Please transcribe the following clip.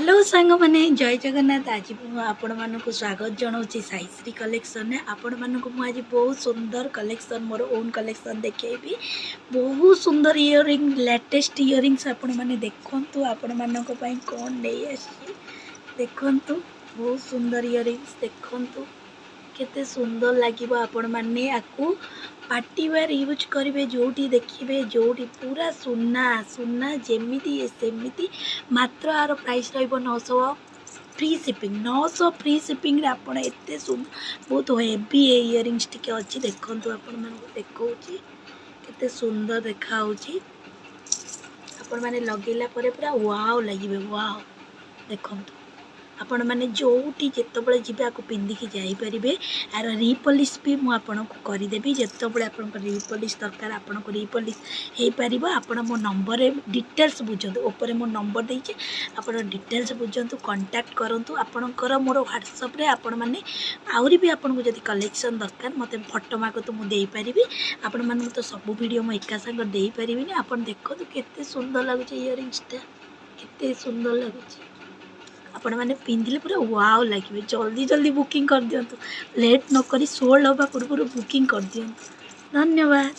Hello सांग मैंने जय जगन्नाथ। आज आपण मानक स्वागत जनाऊँगी साईश्री कलेक्शन। आपण मानक आज बहुत सुंदर कलेक्शन मोर ओन कलेक्शन देखी बहुत सुंदर इयरिंग लेटेस्ट इयरिंग्स आपण मैंने देखु आपण मानक कौन नहीं आसी देखु बहुत सुंदर इयरिंग्स देखु केते सुंदर लगे आपण मैंने आपको पार्टी वेयर यूज करेंगे जोटी देखिए जोटी पूरा सुना सुना जमीती सेमती मात्र आर प्राइस रहा फ्री शिपिंग 900 फ्री शिपिंग आपड़ एत सुंदर बहुत हेवी इयरिंग्स टी अच्छी देखु आपण मैं देखा केते सुंदर देखा आपण मैंने लगेला पूरा वाव लगे वाव देखु आपण मैंने जोटी जितेबाला जी आपको पिंधिकी जापरेंगे आर रिपलिश भी मुझे करदेवी जितेबाला आप रिपलिश दरकार आपन को रिपलिश हो पार आप मो नंबर डिटेल्स बुझे ऊपर मो नंबर देचे आप डिटेल्स बुझु कंटाक्ट करूँ आपणकर मोर व्हाट्सअप आपण मैंने आहरी भी आपन को जब कलेक्शन दरकार मत फोटो माग तो मुझे पारि आपण मान तो सब वीडियो मुझे एका सागर दे पारि आप देखो केते सुंदर लगुच इयरिंग्सटा केते सुंदर लगुच आपण मैंने पिंधिले पूरा वाव लगे जल्दी जल्दी बुकिंग कर दिंतु लेट नक सोल्ड हवा पूर्व बुकिंग कर दिंतु। धन्यवाद।